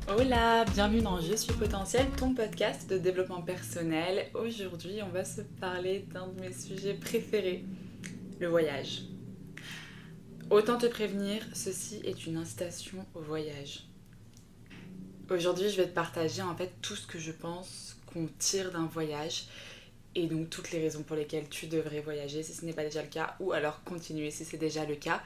Hola, bienvenue dans Je suis potentiel, ton podcast de développement personnel. Aujourd'hui, on va se parler d'un de mes sujets préférés, le voyage. Autant te prévenir, ceci est une incitation au voyage. Aujourd'hui, je vais te partager en fait tout ce que je pense qu'on tire d'un voyage et donc toutes les raisons pour lesquelles tu devrais voyager si ce n'est pas déjà le cas ou alors continuer si c'est déjà le cas.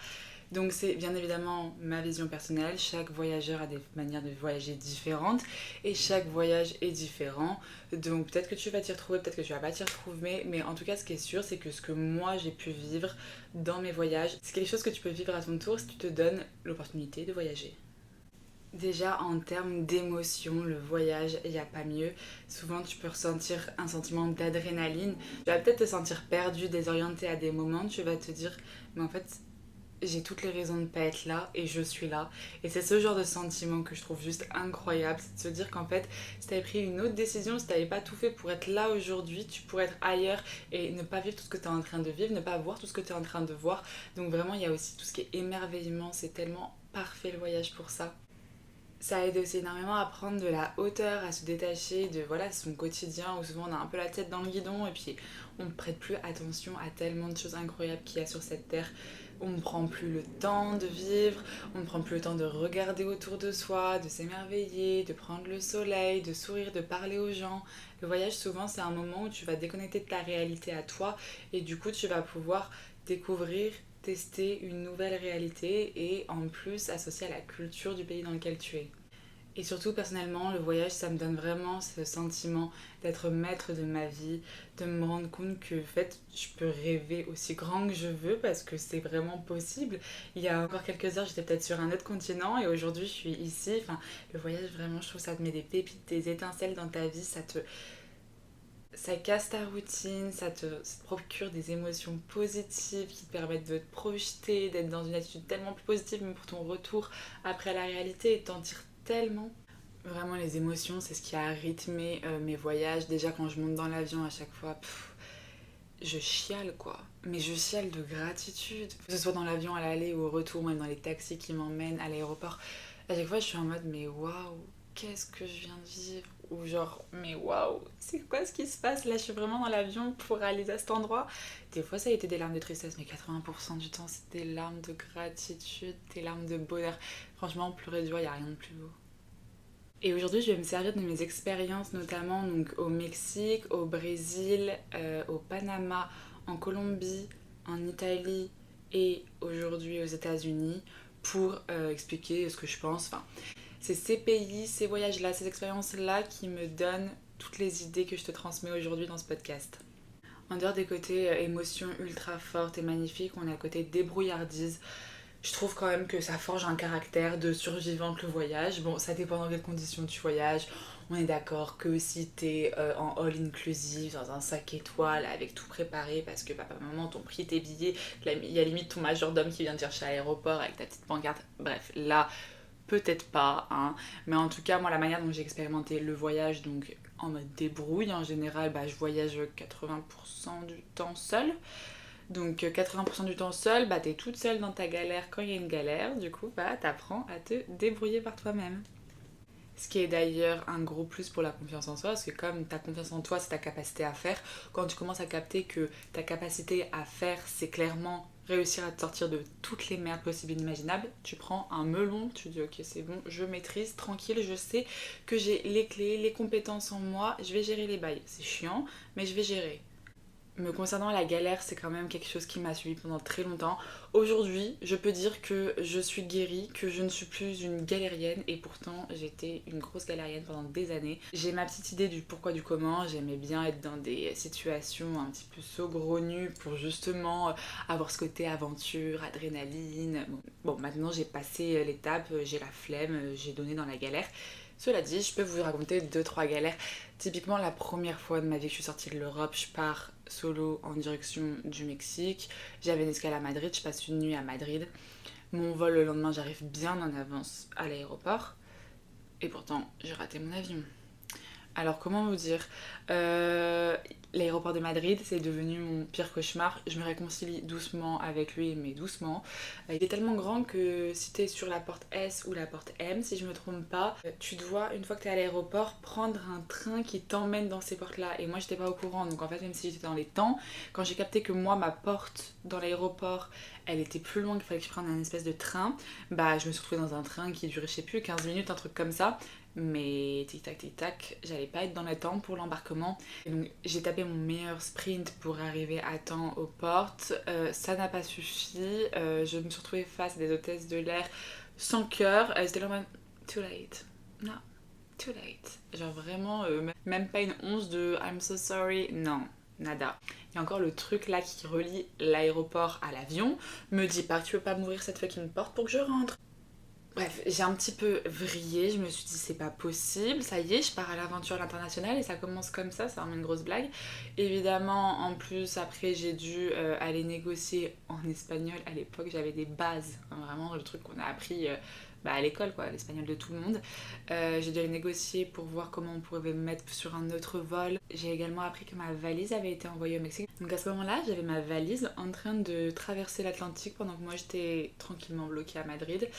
Donc c'est bien évidemment ma vision personnelle, chaque voyageur a des manières de voyager différentes et chaque voyage est différent. Donc peut-être que tu vas t'y retrouver, peut-être que tu vas pas t'y retrouver, mais en tout cas ce qui est sûr c'est que ce que moi j'ai pu vivre dans mes voyages, c'est quelque chose que tu peux vivre à ton tour si tu te donnes l'opportunité de voyager. Déjà en termes d'émotion, le voyage, il n'y a pas mieux. Souvent tu peux ressentir un sentiment d'adrénaline. Tu vas peut-être te sentir perdu, désorienté à des moments, tu vas te dire mais en fait j'ai toutes les raisons de ne pas être là et je suis là. Et c'est ce genre de sentiment que je trouve juste incroyable, c'est de se dire qu'en fait, si t'avais pris une autre décision, si t'avais pas tout fait pour être là aujourd'hui, tu pourrais être ailleurs et ne pas vivre tout ce que t'es en train de vivre, ne pas voir tout ce que t'es en train de voir. Donc vraiment, il y a aussi tout ce qui est émerveillement, c'est tellement parfait le voyage pour ça. Ça aide aussi énormément à prendre de la hauteur, à se détacher de voilà, son quotidien où souvent on a un peu la tête dans le guidon et puis on ne prête plus attention à tellement de choses incroyables qu'il y a sur cette terre. On ne prend plus le temps de vivre, on ne prend plus le temps de regarder autour de soi, de s'émerveiller, de prendre le soleil, de sourire, de parler aux gens. Le voyage souvent c'est un moment où tu vas déconnecter de ta réalité à toi et du coup tu vas pouvoir découvrir tester une nouvelle réalité et en plus associer à la culture du pays dans lequel tu es. Et surtout, personnellement, le voyage, ça me donne vraiment ce sentiment d'être maître de ma vie, de me rendre compte que, en fait, je peux rêver aussi grand que je veux parce que c'est vraiment possible. Il y a encore quelques heures, j'étais peut-être sur un autre continent et aujourd'hui, je suis ici. Enfin, le voyage, vraiment, je trouve ça te met des pépites, des étincelles dans ta vie, ça casse ta routine, ça te procure des émotions positives qui te permettent de te projeter, d'être dans une attitude tellement plus positive, même pour ton retour après la réalité, et t'en tires tellement. Vraiment, les émotions, c'est ce qui a rythmé mes voyages. Déjà, quand je monte dans l'avion, à chaque fois, je chiale quoi. Mais je chiale de gratitude. Que ce soit dans l'avion à l'aller ou au retour, même dans les taxis qui m'emmènent à l'aéroport. À chaque fois, je suis en mode, mais waouh, qu'est-ce que je viens de vivre? Ou genre, mais waouh, c'est quoi ce qui se passe? Là, je suis vraiment dans l'avion pour aller à cet endroit. Des fois, ça a été des larmes de tristesse, mais 80% du temps, c'est des larmes de gratitude, des larmes de bonheur. Franchement, pleurer de joie, il n'y a rien de plus beau. Et aujourd'hui, je vais me servir de mes expériences, notamment donc, au Mexique, au Brésil, au Panama, en Colombie, en Italie et aujourd'hui aux États-Unis pour expliquer ce que je pense. Enfin, c'est ces pays, ces voyages-là, ces expériences-là qui me donnent toutes les idées que je te transmets aujourd'hui dans ce podcast. En dehors des côtés émotions ultra fortes et magnifiques, on a le côté débrouillardise. Je trouve quand même que ça forge un caractère de survivante le voyage. Bon, ça dépend dans quelles conditions tu voyages. On est d'accord que si t'es en all inclusive, dans un 5 étoiles, avec tout préparé, parce que papa, maman t'ont pris tes billets, il y a limite ton majordome qui vient te chercher à l'aéroport avec ta petite pancarte. Bref, là, peut-être pas, hein. Mais en tout cas, moi, la manière dont j'ai expérimenté le voyage, donc en mode débrouille, en général, bah, je voyage 80% du temps seule. Donc 80% du temps seule, bah t'es toute seule dans ta galère quand il y a une galère, du coup bah t'apprends à te débrouiller par toi-même. Ce qui est d'ailleurs un gros plus pour la confiance en soi, parce que comme ta confiance en toi c'est ta capacité à faire, quand tu commences à capter que ta capacité à faire c'est clairement réussir à te sortir de toutes les merdes possibles et inimaginables, tu prends un melon, tu dis ok c'est bon, je maîtrise, tranquille, je sais que j'ai les clés, les compétences en moi, je vais gérer les bails. C'est chiant, mais je vais gérer. Me concernant la galère, c'est quand même quelque chose qui m'a suivi pendant très longtemps. Aujourd'hui, je peux dire que je suis guérie, que je ne suis plus une galérienne et pourtant j'étais une grosse galérienne pendant des années. J'ai ma petite idée du pourquoi du comment, j'aimais bien être dans des situations un petit peu saugrenues pour justement avoir ce côté aventure, adrénaline. Bon, maintenant j'ai passé l'étape, j'ai la flemme, j'ai donné dans la galère. Cela dit, je peux vous raconter deux trois galères. Typiquement, la première fois de ma vie que je suis sortie de l'Europe, je pars solo en direction du Mexique. J'avais une escale à Madrid, je passe une nuit à Madrid. Mon vol le lendemain, j'arrive bien en avance à l'aéroport. Et pourtant, j'ai raté mon avion. Alors comment vous dire, l'aéroport de Madrid c'est devenu mon pire cauchemar. Je me réconcilie doucement avec lui, mais doucement. Il est tellement grand que si t'es sur la porte S ou la porte M, si je me trompe pas, tu dois, une fois que t'es à l'aéroport, prendre un train qui t'emmène dans ces portes là. Et moi j'étais pas au courant, donc en fait même si j'étais dans les temps, quand j'ai capté que moi ma porte dans l'aéroport elle était plus loin, qu'il fallait que je prenne un espèce de train, bah je me suis retrouvée dans un train qui durait je sais plus 15 minutes, un truc comme ça. Mais tic tac, j'allais pas être dans le temps pour l'embarquement. Et donc j'ai tapé mon meilleur sprint pour arriver à temps aux portes. Ça n'a pas suffi. Je me suis retrouvée face à des hôtesses de l'air sans cœur. Elles étaient là en mode too late. Non, too late. Genre vraiment, même pas une once de I'm so sorry. Non, nada. Et encore le truc là qui relie l'aéroport à l'avion me dit pas que tu peux pas m'ouvrir cette fucking porte pour que je rentre. Bref, j'ai un petit peu vrillé, je me suis dit c'est pas possible, ça y est, je pars à l'aventure à l'international et ça commence comme ça, c'est vraiment une grosse blague. Évidemment, en plus, après j'ai dû aller négocier en espagnol. À l'époque, j'avais des bases, hein, vraiment le truc qu'on a appris à l'école, quoi, l'espagnol de tout le monde. J'ai dû aller négocier pour voir comment on pouvait me mettre sur un autre vol. J'ai également appris que ma valise avait été envoyée au Mexique. Donc à ce moment-là, j'avais ma valise en train de traverser l'Atlantique pendant que moi j'étais tranquillement bloquée à Madrid.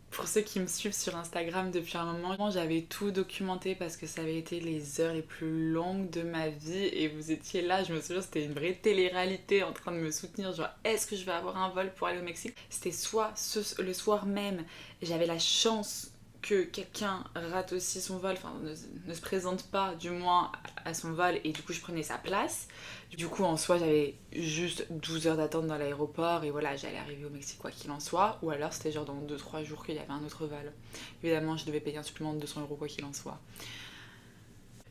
Pour ceux qui me suivent sur Instagram depuis un moment, j'avais tout documenté parce que ça avait été les heures les plus longues de ma vie et vous étiez là, je me souviens, c'était une vraie télé-réalité en train de me soutenir, genre est-ce que je vais avoir un vol pour aller au Mexique? C'était soit le soir même, j'avais la chance que quelqu'un rate aussi son vol, enfin ne se présente pas du moins à son vol et du coup je prenais sa place. Du coup en soi j'avais juste 12 heures d'attente dans l'aéroport et voilà j'allais arriver au Mexique quoi qu'il en soit. Ou alors c'était genre dans 2-3 jours qu'il y avait un autre vol. Évidemment je devais payer un supplément de 200 € quoi qu'il en soit.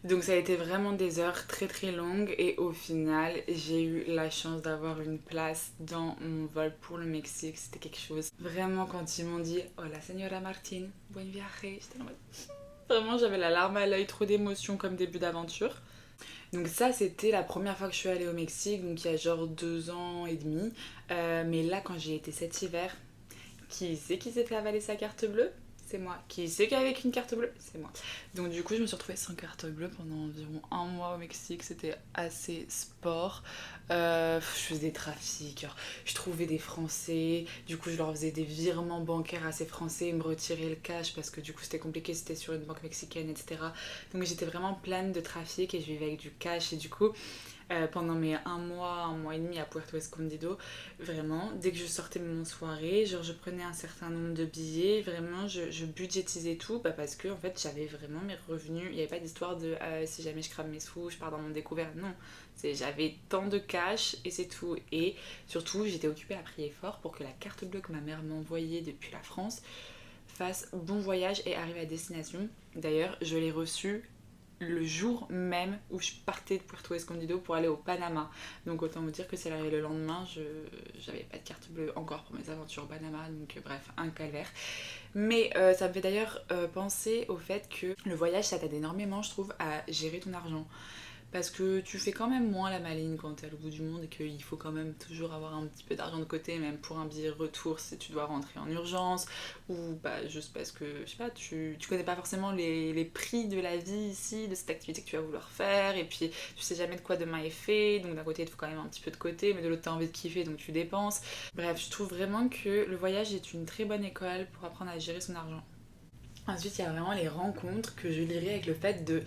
Donc ça a été vraiment des heures très très longues et au final j'ai eu la chance d'avoir une place dans mon vol pour le Mexique. C'était quelque chose. Vraiment quand ils m'ont dit Hola señora Martin, buen viaje, j'étais en mode... Vraiment j'avais la larme à l'œil, trop d'émotions comme début d'aventure. Donc ça c'était la première fois que je suis allée au Mexique, donc il y a genre 2 ans et demi. Mais là quand j'ai été cet hiver, qui c'est qui s'est fait avaler sa carte bleue? C'est moi. Qui c'est qu'avec une carte bleue? C'est moi. Donc du coup, je me suis retrouvée sans carte bleue pendant environ un mois au Mexique. C'était assez sport. Je faisais des trafics. Je trouvais des Français. Du coup, je leur faisais des virements bancaires à ces Français. Ils me retiraient le cash parce que du coup, c'était compliqué. C'était sur une banque mexicaine, etc. Donc j'étais vraiment pleine de trafic et je vivais avec du cash. Et du coup, pendant mes un mois et demi à Puerto Escondido, vraiment, dès que je sortais de mon soirée, genre je prenais un certain nombre de billets, vraiment je budgétisais tout parce que en fait j'avais vraiment mes revenus, il n'y avait pas d'histoire de si jamais je crame mes sous, je pars dans mon découvert, non, j'avais tant de cash et c'est tout. Et surtout j'étais occupée à prier fort pour que la carte bleue que ma mère m'envoyait depuis la France fasse bon voyage et arrive à destination. D'ailleurs je l'ai reçue le jour même où je partais de Puerto Escondido pour aller au Panama. Donc autant vous dire que c'est arrivé le lendemain, j'avais pas de carte bleue encore pour mes aventures au Panama, donc bref, un calvaire. Mais ça me fait d'ailleurs penser au fait que le voyage, ça t'aide énormément, je trouve, à gérer ton argent. Parce que tu fais quand même moins la maline quand t'es à l'autre bout du monde et qu'il faut quand même toujours avoir un petit peu d'argent de côté, même pour un billet retour si tu dois rentrer en urgence, ou juste parce que, je sais pas, tu connais pas forcément les prix de la vie ici, de cette activité que tu vas vouloir faire, et puis tu sais jamais de quoi demain est fait, donc d'un côté il te faut quand même un petit peu de côté, mais de l'autre t'as envie de kiffer donc tu dépenses. Bref, je trouve vraiment que le voyage est une très bonne école pour apprendre à gérer son argent. Ensuite, il y a vraiment les rencontres que je lirais avec le fait de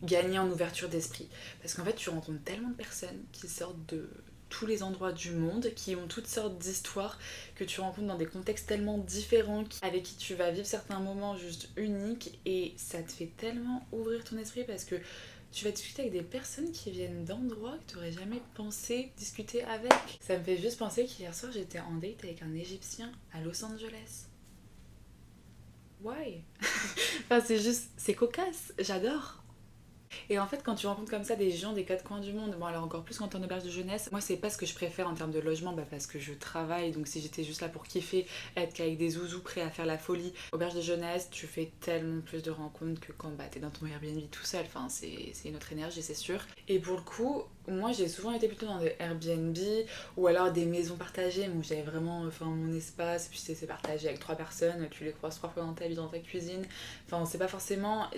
gagner en ouverture d'esprit. Parce qu'en fait, tu rencontres tellement de personnes qui sortent de tous les endroits du monde, qui ont toutes sortes d'histoires, que tu rencontres dans des contextes tellement différents, avec qui tu vas vivre certains moments juste uniques, et ça te fait tellement ouvrir ton esprit parce que tu vas discuter avec des personnes qui viennent d'endroits que tu n'aurais jamais pensé discuter avec. Ça me fait juste penser qu'hier soir, j'étais en date avec un Égyptien à Los Angeles. Why? Enfin, c'est cocasse, j'adore. Et en fait, quand tu rencontres comme ça des gens des quatre coins du monde, bon alors encore plus quand t'es en auberge de jeunesse, moi c'est pas ce que je préfère en termes de logement, parce que je travaille, donc si j'étais juste là pour kiffer, être qu'avec des zouzous prêts à faire la folie, auberge de jeunesse, tu fais tellement plus de rencontres que quand t'es dans ton Airbnb tout seul, enfin c'est une autre énergie c'est sûr. Et pour le coup, Moi, j'ai souvent été plutôt dans des Airbnb ou alors des maisons partagées où j'avais vraiment mon espace, puis c'est partagé avec 3 personnes, tu les croises 3 fois dans ta vie dans ta cuisine. Enfin, c'est pas forcément.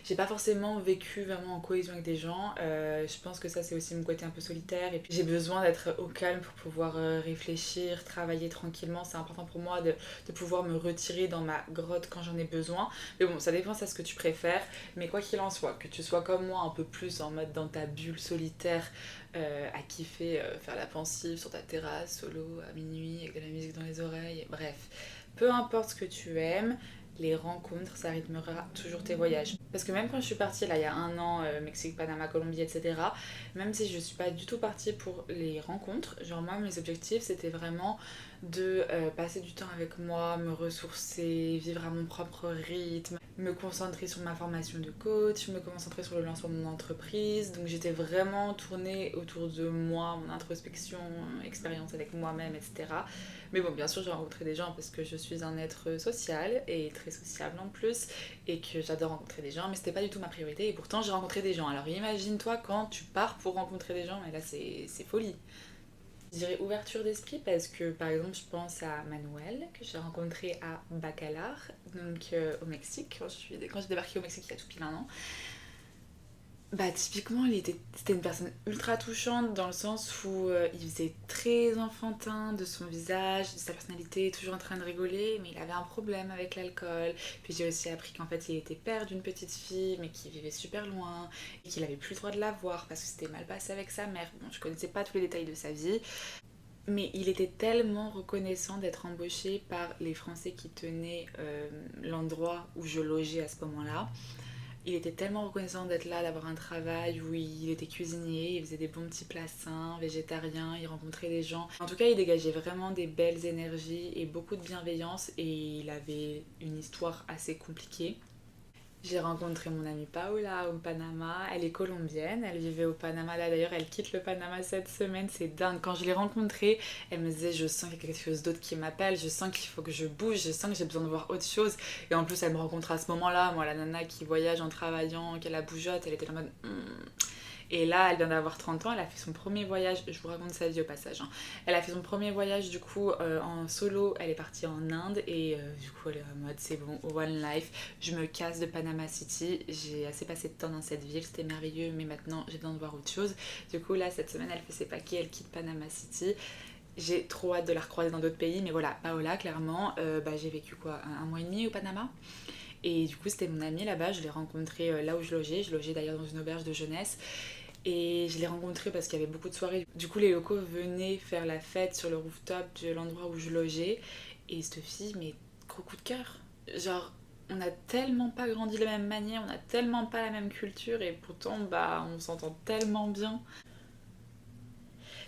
J'ai pas forcément vécu vraiment en cohésion avec des gens. Je pense que ça, c'est aussi mon côté un peu solitaire. Et puis, j'ai besoin d'être au calme pour pouvoir réfléchir, travailler tranquillement. C'est important pour moi de pouvoir me retirer dans ma grotte quand j'en ai besoin. Mais bon, ça dépend, c'est ce que tu préfères. Mais quoi qu'il en soit, que tu sois comme moi, un peu plus en mode dans ta bulle solitaire à kiffer faire la pensive sur ta terrasse, solo, à minuit, avec de la musique dans les oreilles, bref. Peu importe ce que tu aimes, les rencontres, ça rythmera toujours tes voyages. Parce que même quand je suis partie, là, il y a un an, Mexique, Panama, Colombie, etc., même si je suis pas du tout partie pour les rencontres, genre moi, mes objectifs, c'était vraiment de passer du temps avec moi, me ressourcer, vivre à mon propre rythme, me concentrer sur ma formation de coach, me concentrer sur le lancement de mon entreprise. Donc j'étais vraiment tournée autour de moi, mon introspection, expérience avec moi-même, etc. Mais bon, bien sûr, j'ai rencontré des gens parce que je suis un être social et très sociable en plus et que j'adore rencontrer des gens, mais c'était pas du tout ma priorité et pourtant j'ai rencontré des gens. Alors imagine-toi quand tu pars pour rencontrer des gens et là c'est folie. Je dirais ouverture d'esprit parce que par exemple je pense à Manuel que j'ai rencontré à Bacalar, donc au Mexique, quand j'ai débarqué au Mexique il y a tout pile un an. Bah typiquement c'était une personne ultra touchante dans le sens où il faisait très enfantin de son visage, de sa personnalité, toujours en train de rigoler, mais il avait un problème avec l'alcool. Puis j'ai aussi appris qu'en fait il était père d'une petite fille mais qui vivait super loin et qu'il avait plus le droit de la voir parce que c'était mal passé avec sa mère. Bon, je connaissais pas tous les détails de sa vie, mais il était tellement reconnaissant d'être embauché par les Français qui tenaient l'endroit où je logeais à ce moment-là. Il était tellement reconnaissant d'être là, d'avoir un travail où il était cuisinier, il faisait des bons petits plats sains, végétariens, il rencontrait des gens. En tout cas, il dégageait vraiment des belles énergies et beaucoup de bienveillance et il avait une histoire assez compliquée. J'ai rencontré mon amie Paola au Panama, elle est colombienne, elle vivait au Panama là d'ailleurs, elle quitte le Panama cette semaine, c'est dingue. Quand je l'ai rencontrée, elle me disait je sens qu'il y a quelque chose d'autre qui m'appelle, je sens qu'il faut que je bouge, je sens que j'ai besoin de voir autre chose. Et en plus elle me rencontre à ce moment-là, moi la nana qui voyage en travaillant, qui a la bougeotte, elle était en mode Et là, elle vient d'avoir 30 ans, elle a fait son premier voyage, je vous raconte sa vie au passage, hein. Elle a fait son premier voyage du coup en solo, elle est partie en Inde et du coup elle est en mode c'est bon, one life, je me casse de Panama City, j'ai assez passé de temps dans cette ville, c'était merveilleux mais maintenant j'ai besoin de voir autre chose. Du coup là cette semaine elle fait ses paquets, elle quitte Panama City. J'ai trop hâte de la recroiser dans d'autres pays, mais voilà, Paola clairement, j'ai vécu quoi, un mois et demi au Panama. Et du coup, c'était mon amie là-bas, je l'ai rencontrée là où je logeais d'ailleurs dans une auberge de jeunesse. Et je l'ai rencontrée parce qu'il y avait beaucoup de soirées. Du coup, les locaux venaient faire la fête sur le rooftop de l'endroit où je logeais. Et cette fille, mais gros coup de cœur. Genre, on a tellement pas grandi de la même manière, on a tellement pas la même culture et pourtant, bah, on s'entend tellement bien.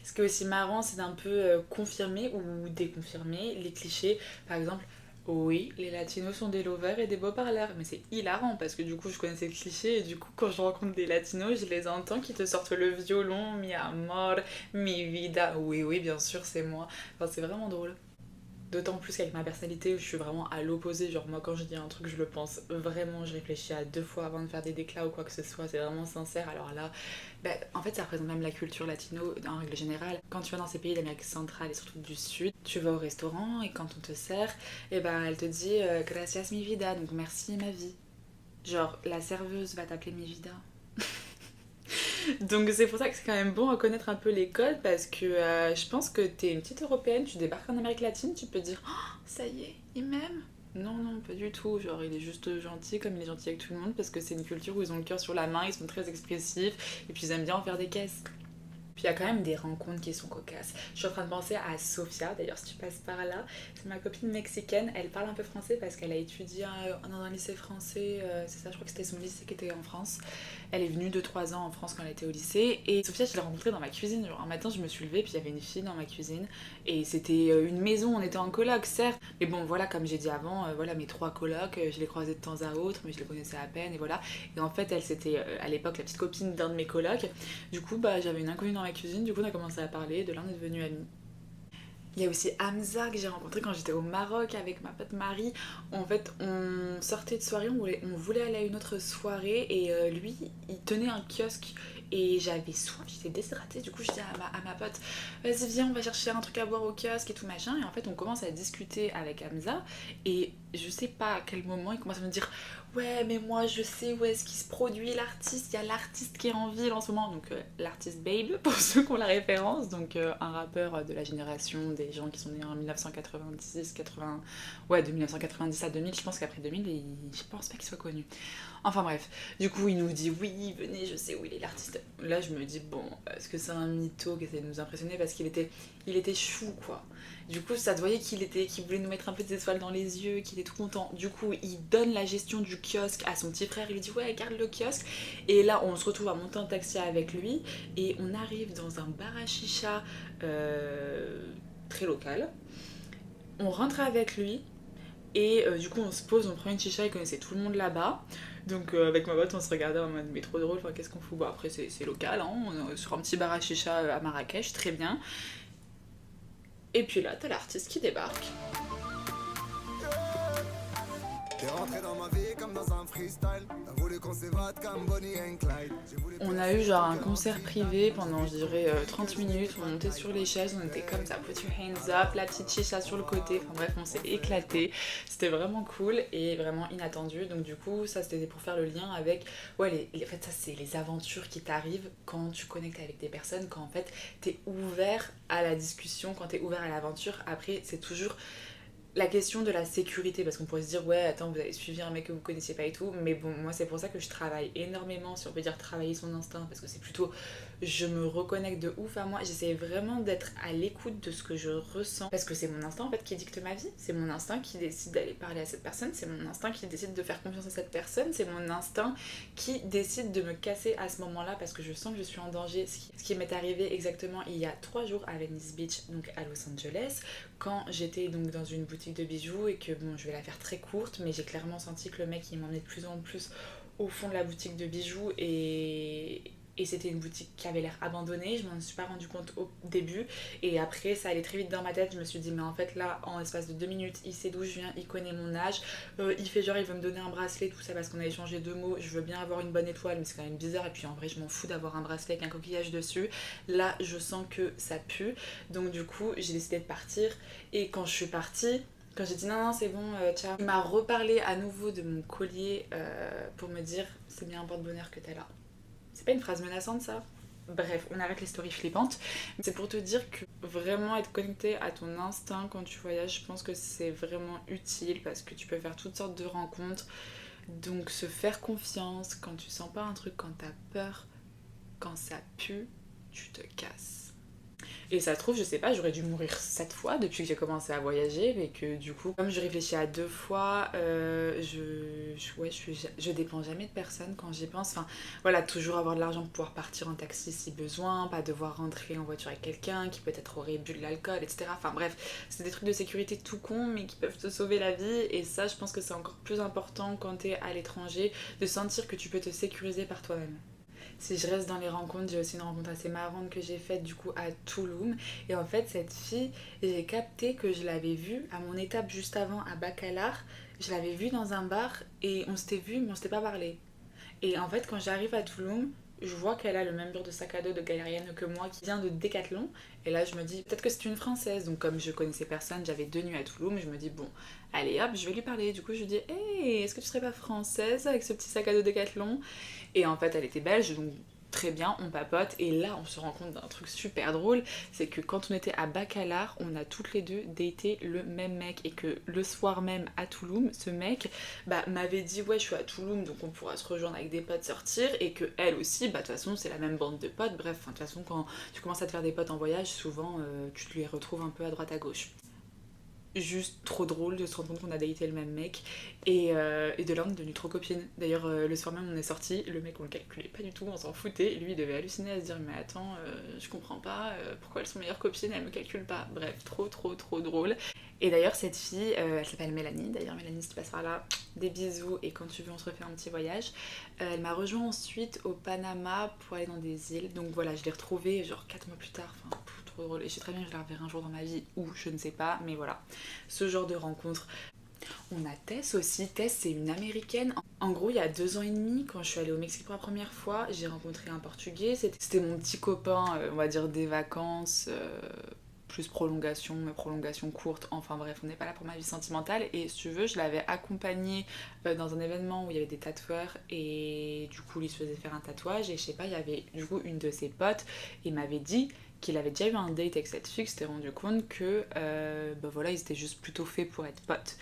Ce qui est aussi marrant, c'est d'un peu confirmer ou déconfirmer les clichés. Par exemple, oui, les latinos sont des lovers et des beaux parleurs. Mais c'est hilarant parce que du coup, je connaissais le cliché et du coup, quand je rencontre des latinos, je les entends qui te sortent le violon, mi amor, mi vida. Oui, oui, bien sûr, c'est moi. Enfin, c'est vraiment drôle. D'autant plus qu'avec ma personnalité où je suis vraiment à l'opposé, genre moi quand je dis un truc je le pense vraiment, je réfléchis à 2 fois avant de faire des déclats ou quoi que ce soit, c'est vraiment sincère. Alors là, en fait ça représente même la culture latino en règle générale. Quand tu vas dans ces pays d'Amérique centrale et surtout du sud, tu vas au restaurant et quand on te sert, et ben elle te dit gracias mi vida, donc merci ma vie. Genre la serveuse va t'appeler mi vida. Donc c'est pour ça que c'est quand même bon à connaître un peu les codes parce que je pense que t'es une petite européenne, tu débarques en Amérique latine, tu peux te dire oh, ça y est, il m'aime. Non, non, pas du tout. Genre, il est juste gentil comme il est gentil avec tout le monde parce que c'est une culture où ils ont le cœur sur la main, ils sont très expressifs et puis ils aiment bien en faire des caisses. Puis il y a quand même des rencontres qui sont cocasses. Je suis en train de penser à Sofia, d'ailleurs, si tu passes par là. C'est ma copine mexicaine. Elle parle un peu français parce qu'elle a étudié dans un lycée français. C'est ça, je crois que c'était son lycée qui était en France. Elle est venue 2-3 ans en France quand elle était au lycée. Et Sofia, je l'ai rencontrée dans ma cuisine. Genre, un matin, je me suis levée, puis il y avait une fille dans ma cuisine. Et c'était une maison, on était en coloc, certes. Mais bon, voilà, comme j'ai dit avant, voilà, mes 3 colocs, je les croisais de temps à autre, mais je les connaissais à peine. Et voilà. Et en fait, elle, c'était à l'époque la petite copine d'un de mes colocs. Du coup, j'avais une inconnue dans la cuisine, du coup on a commencé à parler, de là on est devenus amis. Il y a aussi Hamza que j'ai rencontré quand j'étais au Maroc avec ma pote Marie. En fait, on sortait de soirée, on voulait aller à une autre soirée et lui, il tenait un kiosque et j'avais soif, j'étais déshydratée. Du coup je dis à ma pote, vas-y viens on va chercher un truc à boire au kiosque et tout machin. Et en fait on commence à discuter avec Hamza et je sais pas à quel moment il commence à me dire ouais mais moi je sais où est-ce qu'il se produit l'artiste, il y a l'artiste qui est en ville en ce moment, donc l'artiste Babe pour ceux qui ont la référence, donc un rappeur de la génération des gens qui sont nés en 1990, 80, ouais de 1990 à 2000, je pense qu'après 2000 je pense pas qu'il soit connu. Enfin bref, du coup il nous dit oui venez je sais où il est l'artiste. Là je me dis bon est-ce que c'est un mytho qui essaie de nous impressionner parce qu'il était chou quoi. Du coup ça te voyait qu'il voulait nous mettre un peu des étoiles dans les yeux, qu'il était tout content. Du coup il donne la gestion du kiosque à son petit frère, il lui dit ouais garde le kiosque. Et là on se retrouve à monter en taxi avec lui et on arrive dans un bar à chicha très local. On rentre avec lui. Et du coup on se pose, on prend une chicha, il connaissait tout le monde là-bas. Donc avec ma pote on se regardait en mode mais trop drôle, enfin, qu'est-ce qu'on fout. Bon après c'est local, hein, on est sur un petit bar à chicha à Marrakech, très bien. Et puis là t'as l'artiste qui débarque. On a eu genre un concert privé pendant je dirais 30 minutes, on montait sur les chaises, on était comme ça, put your hands up, la petite chicha sur le côté, enfin bref on s'est éclaté, c'était vraiment cool et vraiment inattendu. Donc du coup ça c'était pour faire le lien avec, ouais en fait ça c'est les aventures qui t'arrivent quand tu connectes avec des personnes, quand en fait t'es ouvert à la discussion, quand t'es ouvert à l'aventure. Après c'est toujours la question de la sécurité, parce qu'on pourrait se dire ouais attends vous avez suivi un mec que vous connaissiez pas et tout, mais bon moi c'est pour ça que je travaille énormément, si on peut dire travailler son instinct, parce que c'est plutôt je me reconnecte de ouf à moi, j'essaie vraiment d'être à l'écoute de ce que je ressens, parce que c'est mon instinct en fait qui dicte ma vie, c'est mon instinct qui décide d'aller parler à cette personne, c'est mon instinct qui décide de faire confiance à cette personne, c'est mon instinct qui décide de me casser à ce moment là parce que je sens que je suis en danger, ce qui m'est arrivé exactement il y a 3 jours à Venice Beach, donc à Los Angeles, quand j'étais donc dans une boutique de bijoux et que bon je vais la faire très courte, mais j'ai clairement senti que le mec il m'emmenait de plus en plus au fond de la boutique de bijoux et c'était une boutique qui avait l'air abandonnée, je m'en suis pas rendu compte au début et après ça allait très vite dans ma tête, je me suis dit mais en fait là en l'espace de 2 minutes il sait d'où je viens, il connaît mon âge, il fait genre il veut me donner un bracelet tout ça parce qu'on a échangé 2 mots, je veux bien avoir une bonne étoile mais c'est quand même bizarre et puis en vrai je m'en fous d'avoir un bracelet avec un coquillage dessus, là je sens que ça pue, donc du coup j'ai décidé de partir et quand je suis partie, quand j'ai dit non c'est bon ciao, il m'a reparlé à nouveau de mon collier pour me dire c'est bien un porte-bonheur que t'as là. C'est pas une phrase menaçante ça? Bref, on arrête les stories flippantes. C'est pour te dire que vraiment être connecté à ton instinct quand tu voyages, je pense que c'est vraiment utile parce que tu peux faire toutes sortes de rencontres. Donc se faire confiance quand tu sens pas un truc, quand t'as peur, quand ça pue, tu te casses. Et ça se trouve, je sais pas, j'aurais dû mourir 7 fois depuis que j'ai commencé à voyager, mais que du coup, comme je réfléchis à 2 fois, je dépends jamais de personne quand j'y pense. Enfin, voilà, toujours avoir de l'argent pour pouvoir partir en taxi si besoin, pas devoir rentrer en voiture avec quelqu'un qui peut-être aurait bu de l'alcool, etc. Enfin bref, c'est des trucs de sécurité tout con, mais qui peuvent te sauver la vie. Et ça, je pense que c'est encore plus important quand t'es à l'étranger, de sentir que tu peux te sécuriser par toi-même. Si je reste dans les rencontres, j'ai aussi une rencontre assez marrante que j'ai faite du coup à Tulum. Et en fait, cette fille, j'ai capté que je l'avais vue à mon étape juste avant à Bacalar. Je l'avais vue dans un bar et on s'était vu, mais on s'était pas parlé. Et en fait, quand j'arrive à Tulum, je vois qu'elle a le même genre de sac à dos de galérienne que moi qui vient de Decathlon. Et là, je me dis, peut-être que c'est une Française. Donc, comme je connaissais personne, j'avais 2 nuits à Tulum. Je me dis, bon, allez hop, je vais lui parler. Du coup, je lui dis, hey, est-ce que tu serais pas française avec ce petit sac à dos Decathlon? Et en fait, elle était belge, donc très bien, on papote. Et là, on se rend compte d'un truc super drôle, c'est que quand on était à Bacalar, on a toutes les deux daté le même mec. Et que le soir même à Tulum, ce mec m'avait dit, ouais, je suis à Tulum, donc on pourra se rejoindre avec des potes, sortir. Et que elle aussi, de toute façon, c'est la même bande de potes. Bref, de toute façon, quand tu commences à te faire des potes en voyage, souvent, tu te les retrouves un peu à droite à gauche. Juste trop drôle de se rendre compte qu'on a daté le même mec et de là on est devenus trop copines. D'ailleurs le soir même on est sortis, le mec on le calculait pas du tout, on s'en foutait, lui il devait halluciner à se dire mais attends je comprends pas, pourquoi elles sont meilleures copines, elles me calculent pas. Bref, trop drôle. Et d'ailleurs cette fille, elle s'appelle Mélanie, d'ailleurs Mélanie si tu passes par là, des bisous et quand tu veux on se refait un petit voyage. Elle m'a rejoint ensuite au Panama pour aller dans des îles, donc voilà je l'ai retrouvée genre 4 mois plus tard, enfin trop drôle, et je sais très bien que je la reverrai un jour dans ma vie ou je ne sais pas, mais voilà, ce genre de rencontre. On a Tess aussi. Tess, c'est une américaine. En gros, il y a 2 ans et demi, quand je suis allée au Mexique pour la première fois, j'ai rencontré un portugais. C'était mon petit copain, on va dire des vacances, plus prolongation, mais prolongation courte. Enfin bref, on n'est pas là pour ma vie sentimentale. Et si tu veux, je l'avais accompagné dans un événement où il y avait des tatoueurs. Et du coup, il se faisait faire un tatouage. Et je sais pas, il y avait du coup une de ses potes. Et m'avait dit qu'il avait déjà eu un date avec cette fille, qu'il s'était rendu compte que bah voilà, ils étaient juste plutôt faits pour être potes.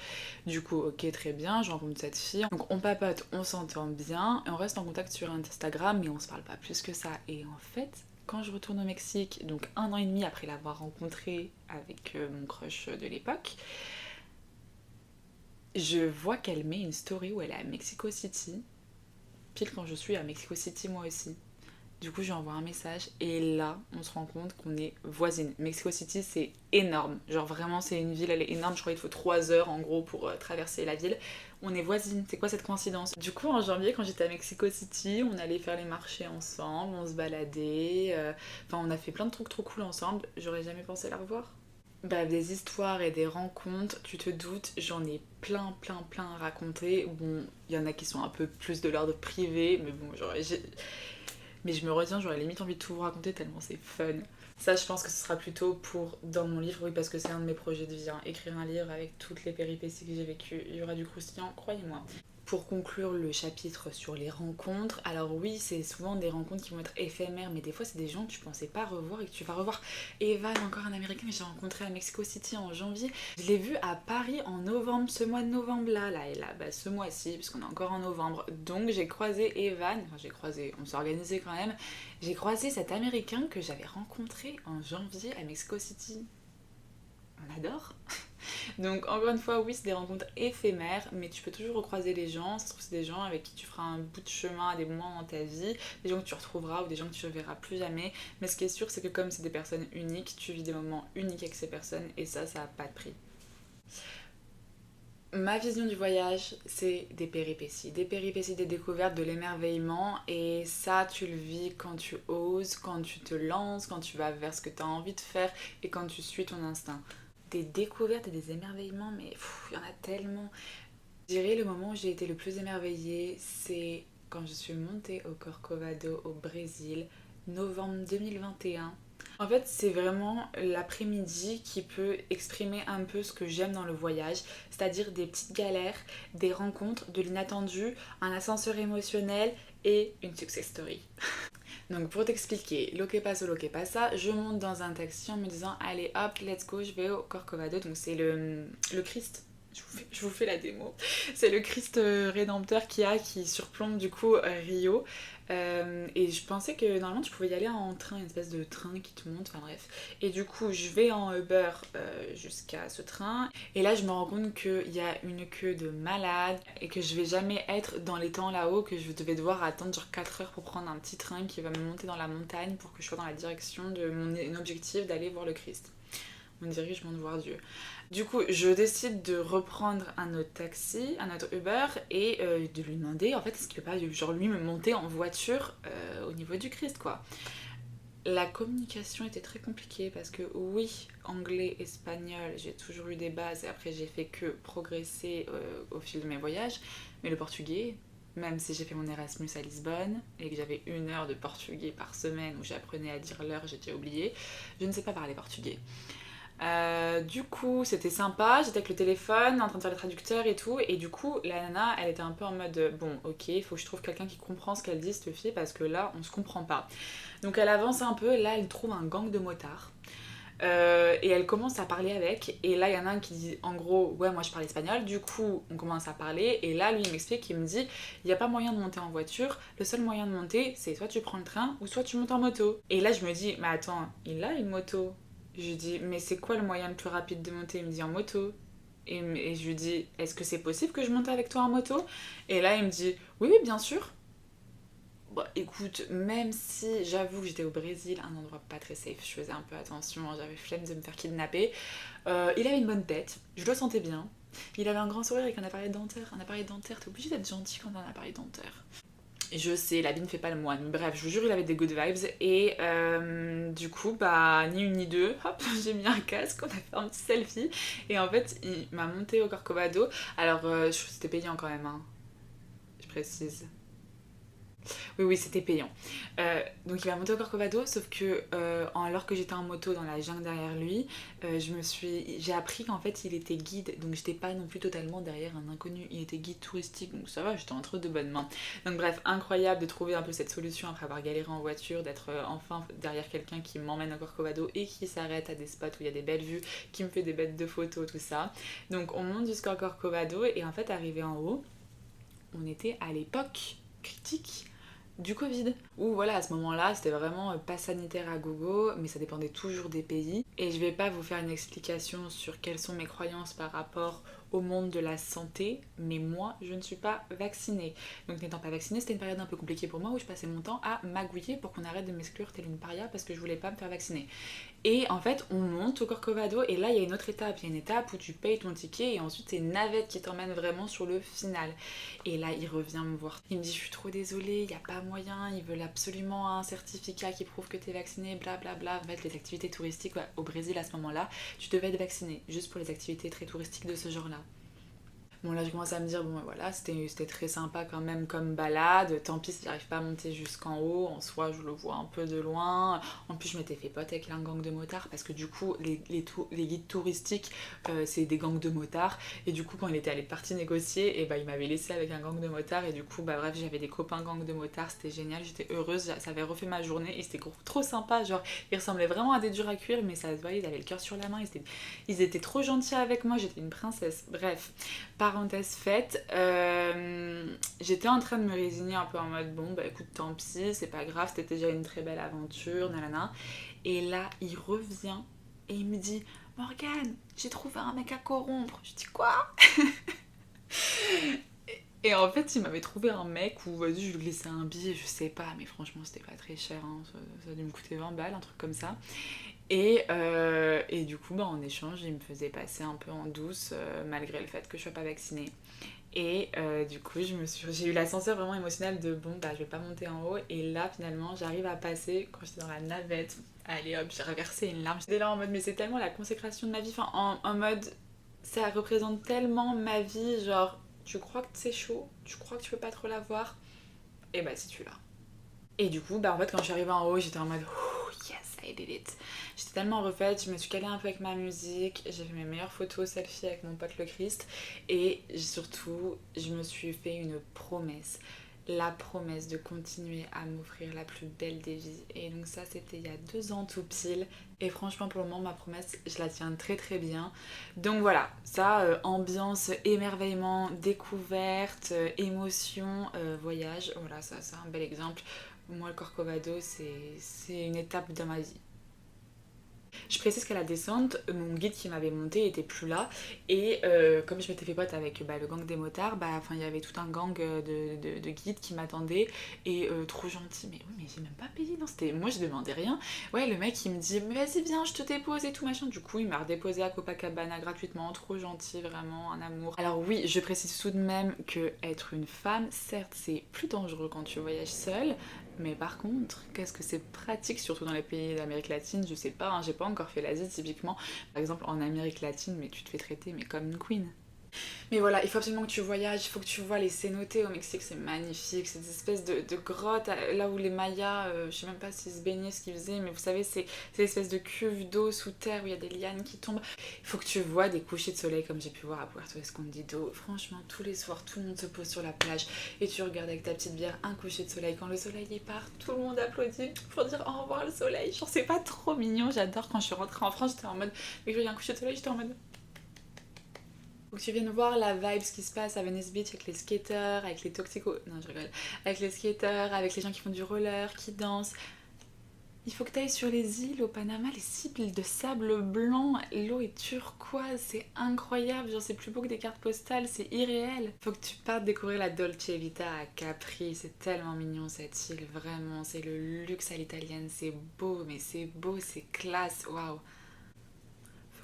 Du coup, ok, très bien, je rencontre cette fille. Donc on papote, on s'entend bien, et on reste en contact sur Instagram, mais on se parle pas plus que ça. Et en fait, quand je retourne au Mexique, donc 1 an et demi après l'avoir rencontré avec mon crush de l'époque, je vois qu'elle met une story où elle est à Mexico City, pile quand je suis à Mexico City moi aussi. Du coup, je lui envoie un message et là, on se rend compte qu'on est voisines. Mexico City, c'est énorme. Genre vraiment, c'est une ville, elle est énorme. Je crois qu'il faut 3 heures en gros pour traverser la ville. On est voisines. C'est quoi cette coïncidence? Du coup, en janvier, quand j'étais à Mexico City, on allait faire les marchés ensemble, on se baladait. Enfin, on a fait plein de trucs trop cool ensemble. J'aurais jamais pensé la revoir. Bah, des histoires et des rencontres, tu te doutes, j'en ai plein à raconter. Bon, il y en a qui sont un peu plus de l'ordre privé, mais bon, mais je me retiens, j'aurais limite envie de tout vous raconter tellement c'est fun. Ça, je pense que ce sera plutôt pour dans mon livre, oui, parce que c'est un de mes projets de vie, hein. Écrire un livre avec toutes les péripéties que j'ai vécues. Il y aura du croustillant, croyez-moi. Pour conclure le chapitre sur les rencontres, alors oui, c'est souvent des rencontres qui vont être éphémères, mais des fois, c'est des gens que tu pensais pas revoir et que tu vas revoir. Evan, encore un américain que j'ai rencontré à Mexico City en janvier. Je l'ai vu à Paris en novembre, ce mois de novembre-là, là et là, bah, ce mois-ci, puisqu'on est encore en novembre. Donc j'ai croisé Evan, enfin j'ai croisé, on s'est organisé quand même. J'ai croisé cet américain que j'avais rencontré en janvier à Mexico City. On adore. Donc encore une fois, oui, c'est des rencontres éphémères, mais tu peux toujours recroiser les gens. Ça se trouve, c'est des gens avec qui tu feras un bout de chemin à des moments dans ta vie, des gens que tu retrouveras ou des gens que tu reverras plus jamais. Mais ce qui est sûr, c'est que comme c'est des personnes uniques, tu vis des moments uniques avec ces personnes et ça n'a pas de prix. Ma vision du voyage, c'est des péripéties, des découvertes, de l'émerveillement, et ça, tu le vis quand tu oses, quand tu te lances, quand tu vas vers ce que tu as envie de faire et quand tu suis ton instinct. Des découvertes et des émerveillements, mais il y en a tellement. Je dirais le moment où j'ai été le plus émerveillée, c'est quand je suis montée au Corcovado au Brésil, novembre 2021. En fait, c'est vraiment l'après-midi qui peut exprimer un peu ce que j'aime dans le voyage, c'est-à-dire des petites galères, des rencontres, de l'inattendu, un ascenseur émotionnel et une success story. Donc pour t'expliquer, lo que paso, lo que pasa, je monte dans un taxi en me disant allez hop, let's go, je vais au Corcovado, donc c'est le Christ. Je vous fais la démo. C'est le Christ rédempteur qui surplombe du coup Rio. Et je pensais que normalement tu pouvais y aller en train, une espèce de train qui te monte, enfin bref. Et du coup je vais en Uber jusqu'à ce train. Et là je me rends compte qu'il y a une queue de malade et que je vais jamais être dans les temps là-haut, que je devais devoir attendre genre 4 heures pour prendre un petit train qui va me monter dans la montagne pour que je sois dans la direction de mon objectif d'aller voir le Christ. Mon dirigement de voir Dieu. Du coup, je décide de reprendre un autre taxi, un autre Uber, et de lui demander, en fait, est-ce qu'il peut pas, genre, lui, me monter en voiture au niveau du Christ, quoi. La communication était très compliquée parce que oui, anglais, espagnol, j'ai toujours eu des bases et après j'ai fait que progresser au fil de mes voyages, mais le portugais, même si j'ai fait mon Erasmus à Lisbonne et que j'avais 1 heure de portugais par semaine où j'apprenais à dire l'heure, j'ai déjà oublié, je ne sais pas parler portugais. Du coup, c'était sympa, j'étais avec le téléphone en train de faire le traducteur et tout, et du coup, la nana, elle était un peu en mode bon, ok, il faut que je trouve quelqu'un qui comprend ce qu'elle dit, cette fille, parce que là, on se comprend pas. Donc elle avance un peu, là, elle trouve un gang de motards. Et elle commence à parler avec, et là il y en a un qui dit en gros ouais moi je parle espagnol, du coup on commence à parler et là lui il m'explique, il me dit il n'y a pas moyen de monter en voiture, le seul moyen de monter c'est soit tu prends le train ou soit tu montes en moto. Et là je me dis mais attends, il a une moto. Je lui dis mais c'est quoi le moyen le plus rapide de monter? Il me dit en moto. Et je lui dis est-ce que c'est possible que je monte avec toi en moto? Et là il me dit oui oui bien sûr. Bah écoute, même si j'avoue que j'étais au Brésil, un endroit pas très safe, je faisais un peu attention, j'avais flemme de me faire kidnapper. Il avait une bonne tête, je le sentais bien. Il avait un grand sourire avec un appareil dentaire. Un appareil dentaire, t'es obligé d'être gentil quand t'as un appareil dentaire. Je sais, la vie ne fait pas le moine. Bref, je vous jure, il avait des good vibes. Et du coup, bah, ni une ni deux, hop, j'ai mis un casque, on a fait un petit selfie. Et en fait, il m'a monté au Corcovado. Alors, c'était payant quand même, hein, je précise. Oui, oui, c'était payant. Donc il m'a monté au Corcovado, sauf que alors que j'étais en moto dans la jungle derrière lui, j'ai appris qu'en fait il était guide, donc j'étais pas non plus totalement derrière un inconnu. Il était guide touristique, donc ça va, j'étais entre de bonnes mains. Donc bref, incroyable de trouver un peu cette solution après avoir galéré en voiture, d'être enfin derrière quelqu'un qui m'emmène au Corcovado et qui s'arrête à des spots où il y a des belles vues, qui me fait des bêtes de photos, tout ça. Donc on monte jusqu'au Corcovado et en fait arrivé en haut, on était à l'époque critique du Covid. Où voilà, à ce moment-là, c'était vraiment pas sanitaire à gogo, mais ça dépendait toujours des pays. Et je vais pas vous faire une explication sur quelles sont mes croyances par rapport au monde de la santé, mais moi, je ne suis pas vaccinée. Donc n'étant pas vaccinée, c'était une période un peu compliquée pour moi où je passais mon temps à magouiller pour qu'on arrête de m'exclure telle une paria parce que je voulais pas me faire vacciner. Et en fait, on monte au Corcovado et là, il y a une autre étape. Il y a une étape où tu payes ton ticket et ensuite, c'est une navette qui t'emmène vraiment sur le final. Et là, il revient me voir. Il me dit, je suis trop désolée, il n'y a pas moyen, ils veulent absolument un certificat qui prouve que tu es vacciné, blablabla. En fait, les activités touristiques au Brésil à ce moment-là, tu devais être vacciné, juste pour les activités très touristiques de ce genre-là. Bon là je commence à me dire, bon voilà, c'était très sympa quand même comme balade, tant pis si j'arrive pas à monter jusqu'en haut, en soi je le vois un peu de loin, en plus je m'étais fait pote avec un gang de motards parce que du coup les guides touristiques c'est des gangs de motards et du coup quand il était allé parti négocier, et bah il m'avait laissé avec un gang de motards et du coup bah bref j'avais des copains gangs de motards, c'était génial, j'étais heureuse, ça avait refait ma journée et c'était trop sympa, genre ils ressemblaient vraiment à des durs à cuire mais ça se voyait, ils avaient le cœur sur la main, ils étaient trop gentils avec moi, j'étais une princesse, bref. Parenthèse faite, j'étais en train de me résigner un peu en mode bon bah écoute tant pis, c'est pas grave, c'était déjà une très belle aventure, nanana. Et là il revient et il me dit Morgane, j'ai trouvé un mec à corrompre. Je dis quoi? Et en fait il m'avait trouvé un mec où vas-y je lui laissais un billet, je sais pas, mais franchement c'était pas très cher, hein, ça a dû me coûter 20 balles, un truc comme ça. Et du coup, bah, en échange, il me faisait passer un peu en douce, malgré le fait que je sois pas vaccinée. Et du coup, j'ai eu l'ascenseur vraiment émotionnel de bon, bah, je vais pas monter en haut. Et là, finalement, j'arrive à passer quand j'étais dans la navette. Allez hop, j'ai reversé une larme. J'étais là en mode, mais c'est tellement la consécration de ma vie. Enfin, en mode, ça représente tellement ma vie. Genre, tu crois que c'est chaud, tu crois que tu peux pas trop la voir. Et bah, si tu l'as. Et du coup, bah en fait, quand je suis arrivée en haut, j'étais en mode oh, yes, I did it. J'étais tellement refaite, je me suis calée un peu avec ma musique, j'ai fait mes meilleures photos selfie avec mon pote le Christ, et surtout, je me suis fait une promesse. La promesse de continuer à m'offrir la plus belle des vies. Et donc, ça, c'était il y a 2 ans tout pile. Et franchement, pour le moment, ma promesse, je la tiens très très bien. Donc voilà, ça, ambiance, émerveillement, découverte, émotion, voyage. Voilà, ça, c'est un bel exemple. Moi, le Corcovado, c'est une étape dans ma vie. Je précise qu'à la descente, mon guide qui m'avait monté était plus là. Et comme je m'étais fait pote avec le gang des motards, bah, il y avait tout un gang de guides qui m'attendaient. Et trop gentil. Mais oui, mais j'ai même pas payé. Non, moi, je demandais rien. Ouais, le mec, il me dit, mais vas-y, viens, je te dépose et tout machin. Du coup, il m'a redéposé à Copacabana gratuitement. Trop gentil, vraiment, un amour. Alors oui, je précise tout de même que être une femme, certes, c'est plus dangereux quand tu voyages seule. Mais par contre, qu'est-ce que c'est pratique, surtout dans les pays d'Amérique latine, je sais pas, hein, j'ai pas encore fait l'Asie typiquement. Par exemple en Amérique latine, mais tu te fais traiter mais comme une queen. Mais voilà, il faut absolument que tu voyages, il faut que tu vois les cénotes au Mexique, c'est magnifique, ces espèces de grottes, là où les Mayas, je sais même pas s'ils se baignaient, ce qu'ils faisaient, mais vous savez, c'est ces espèces de cuves d'eau sous terre où il y a des lianes qui tombent. Il faut que tu vois des couchers de soleil comme j'ai pu voir à Puerto Escondido. Franchement, tous les soirs, tout le monde se pose sur la plage et tu regardes avec ta petite bière un coucher de soleil. Quand le soleil y part, tout le monde applaudit pour dire au revoir le soleil. Genre, c'est pas trop mignon, j'adore. Quand je suis rentrée en France, j'étais en mode, mais je voyais un coucher de soleil, j'étais en mode faut que tu viennes voir la vibe, ce qui se passe à Venice Beach avec les skaters, avec les toxicos. Non, je rigole. Avec les skaters, avec les gens qui font du roller, qui dansent. Il faut que tu ailles sur les îles au Panama, les îles de sable blanc. L'eau est turquoise, c'est incroyable. Genre, c'est plus beau que des cartes postales, c'est irréel. Faut que tu partes découvrir la Dolce Vita à Capri. C'est tellement mignon cette île, vraiment. C'est le luxe à l'italienne. C'est beau, mais c'est beau, c'est classe. Waouh.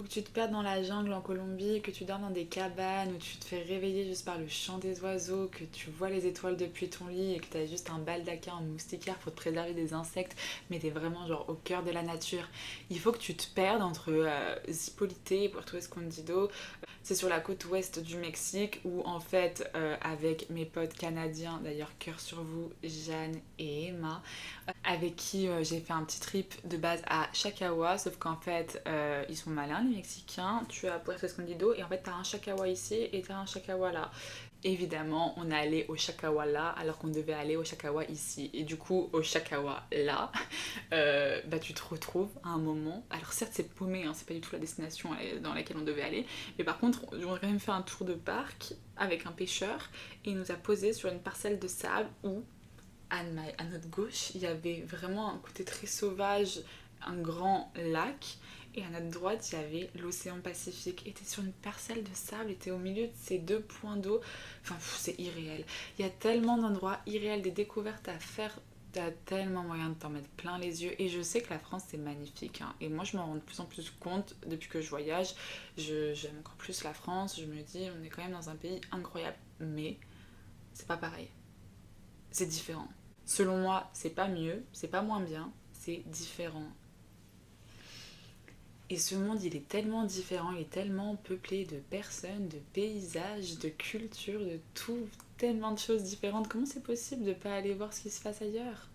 faut que tu te perdes dans la jungle en Colombie, que tu dors dans des cabanes, où tu te fais réveiller juste par le chant des oiseaux, que tu vois les étoiles depuis ton lit et que t'as juste un baldaquin en moustiquaire pour te préserver des insectes, mais t'es vraiment genre au cœur de la nature. Il faut que tu te perdes entre Zipolite et Puerto Escondido. C'est sur la côte ouest du Mexique où en fait avec mes potes canadiens, d'ailleurs cœur sur vous, Jeanne et Emma, avec qui j'ai fait un petit trip de base à Chacagua, sauf qu'en fait ils sont malins les Mexicains, tu as Puerto Escondido et en fait t'as un Chacagua ici et t'as un Chacagua là. Évidemment, on est allé au Chacagua là alors qu'on devait aller au Chacagua ici. Et du coup, au Chacagua là, bah, tu te retrouves à un moment. Alors, certes, c'est paumé, hein, c'est pas du tout la destination dans laquelle on devait aller. Mais par contre, on a quand même fait un tour de parc avec un pêcheur et il nous a posé sur une parcelle de sable où, à notre gauche, il y avait vraiment un côté très sauvage, un grand lac. Et à notre droite, il y avait l'océan Pacifique. Et t'es sur une parcelle de sable, et t'es au milieu de ces deux points d'eau. Enfin, c'est irréel. Il y a tellement d'endroits irréels, des découvertes à faire. T'as tellement moyen de t'en mettre plein les yeux. Et je sais que la France, c'est magnifique, hein. Et moi, je m'en rends de plus en plus compte depuis que je voyage. J'aime encore plus la France. Je me dis, on est quand même dans un pays incroyable. Mais c'est pas pareil. C'est différent. Selon moi, c'est pas mieux, c'est pas moins bien, c'est différent. Et ce monde, il est tellement différent, il est tellement peuplé de personnes, de paysages, de cultures, de tout, tellement de choses différentes. Comment c'est possible de pas aller voir ce qui se passe ailleurs?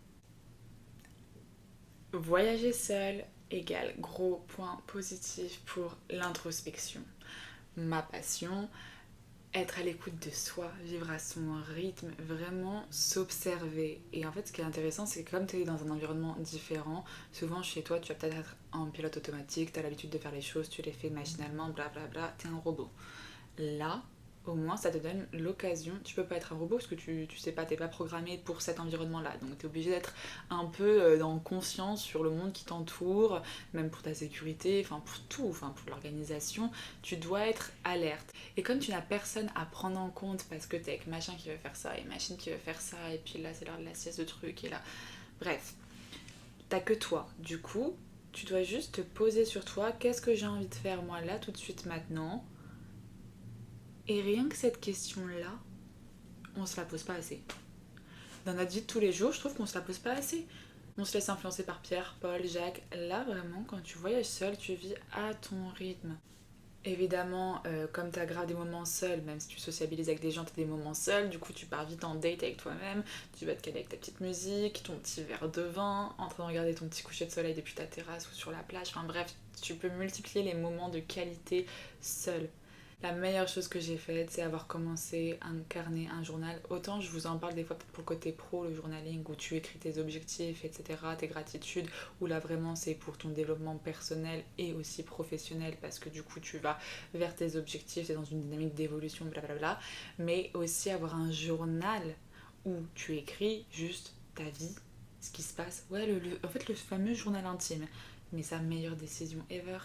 Voyager seul égale gros point positif pour l'introspection. Ma passion, être à l'écoute de soi, vivre à son rythme, vraiment s'observer. Et en fait, ce qui est intéressant, c'est que comme tu es dans un environnement différent, souvent chez toi, tu vas peut-être être en pilote automatique, tu as l'habitude de faire les choses, tu les fais machinalement, blablabla, tu es un robot. Là, au moins, ça te donne l'occasion. Tu peux pas être un robot parce que tu sais pas, t'es pas programmé pour cet environnement-là. Donc t'es obligé d'être un peu dans conscience sur le monde qui t'entoure, même pour ta sécurité, enfin pour tout, enfin pour l'organisation. Tu dois être alerte. Et comme tu n'as personne à prendre en compte parce que t'es avec machin qui veut faire ça et machine qui veut faire ça, et puis là c'est l'heure de la sieste de truc, et là. Bref, t'as que toi. Du coup, tu dois juste te poser sur toi. Qu'est-ce que j'ai envie de faire moi là, tout de suite, maintenant? Et rien que cette question-là, on se la pose pas assez. Dans notre vie de tous les jours, je trouve qu'on se la pose pas assez. On se laisse influencer par Pierre, Paul, Jacques. Là, vraiment, quand tu voyages seul, tu vis à ton rythme. Évidemment, comme t'as grave des moments seuls, même si tu sociabilises avec des gens, t'as des moments seuls, du coup tu pars vite en date avec toi-même, tu vas te caler avec ta petite musique, ton petit verre de vin, en train de regarder ton petit coucher de soleil depuis ta terrasse ou sur la plage, enfin bref, tu peux multiplier les moments de qualité seul. La meilleure chose que j'ai faite, c'est avoir commencé un carnet, un journal. Autant je vous en parle des fois pour le côté pro, le journaling, où tu écris tes objectifs, etc., tes gratitudes, où là vraiment c'est pour ton développement personnel et aussi professionnel, parce que du coup tu vas vers tes objectifs, c'est dans une dynamique d'évolution, blablabla. Mais aussi avoir un journal où tu écris juste ta vie, ce qui se passe. Ouais, en fait le fameux journal intime. Mais sa meilleure décision ever.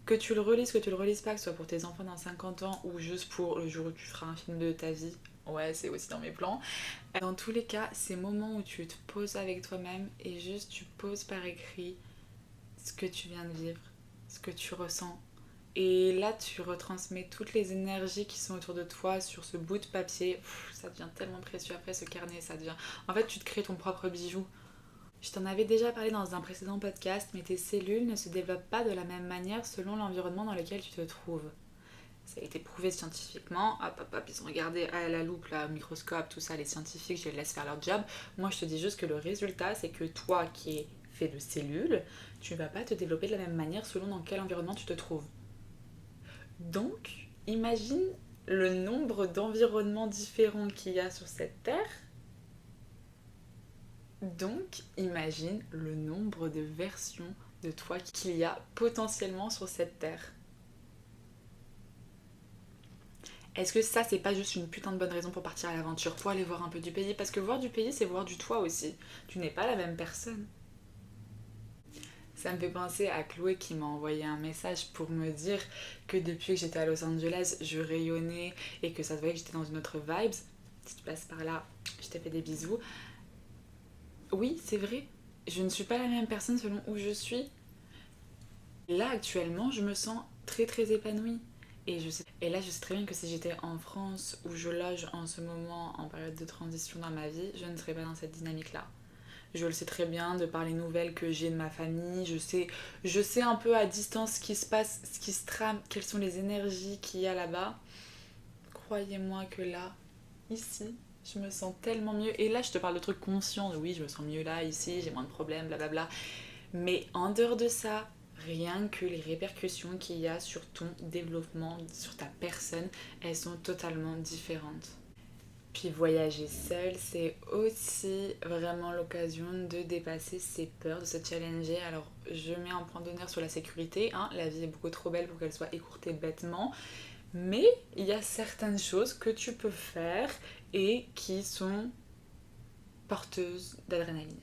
Que tu le relises, que tu le relises pas, que ce soit pour tes enfants dans 50 ans ou juste pour le jour où tu feras un film de ta vie, ouais, c'est aussi dans mes plans. Dans tous les cas, ces moments où tu te poses avec toi-même et juste tu poses par écrit ce que tu viens de vivre, ce que tu ressens. Et là, tu retransmets toutes les énergies qui sont autour de toi sur ce bout de papier. Ça devient tellement précieux après ce carnet, ça devient... En fait, tu te crées ton propre bijou. Je t'en avais déjà parlé dans un précédent podcast, mais tes cellules ne se développent pas de la même manière selon l'environnement dans lequel tu te trouves. Ça a été prouvé scientifiquement. Hop, hop, hop, ils ont regardé à la loupe, là, au microscope, tout ça, les scientifiques, je les laisse faire leur job. Moi, je te dis juste que le résultat, c'est que toi qui es fait de cellules, tu ne vas pas te développer de la même manière selon dans quel environnement tu te trouves. Donc, imagine le nombre d'environnements différents qu'il y a sur cette Terre. Donc, imagine le nombre de versions de toi qu'il y a potentiellement sur cette Terre. Est-ce que ça, c'est pas juste une putain de bonne raison pour partir à l'aventure, pour aller voir un peu du pays? Parce que voir du pays, c'est voir du toi aussi. Tu n'es pas la même personne. Ça me fait penser à Chloé qui m'a envoyé un message pour me dire que depuis que j'étais à Los Angeles, je rayonnais et que ça se voyait que j'étais dans une autre vibe. Si tu passes par là, je te fais des bisous. Oui, c'est vrai. Je ne suis pas la même personne selon où je suis. Là, actuellement, je me sens très très épanouie. Et là, je sais très bien que si j'étais en France, où je loge en ce moment en période de transition dans ma vie, je ne serais pas dans cette dynamique-là. Je le sais très bien de par les nouvelles que j'ai de ma famille, je sais un peu à distance ce qui se passe, ce qui se trame, quelles sont les énergies qu'il y a là-bas. Croyez-moi que là, ici, je me sens tellement mieux. Et là, je te parle de trucs conscients, oui, je me sens mieux là, ici, j'ai moins de problèmes, blablabla. Mais en dehors de ça, rien que les répercussions qu'il y a sur ton développement, sur ta personne, elles sont totalement différentes. Puis voyager seul, c'est aussi vraiment l'occasion de dépasser ses peurs, de se challenger. Alors je mets un point d'honneur sur la sécurité, hein. La vie est beaucoup trop belle pour qu'elle soit écourtée bêtement. Mais il y a certaines choses que tu peux faire et qui sont porteuses d'adrénaline.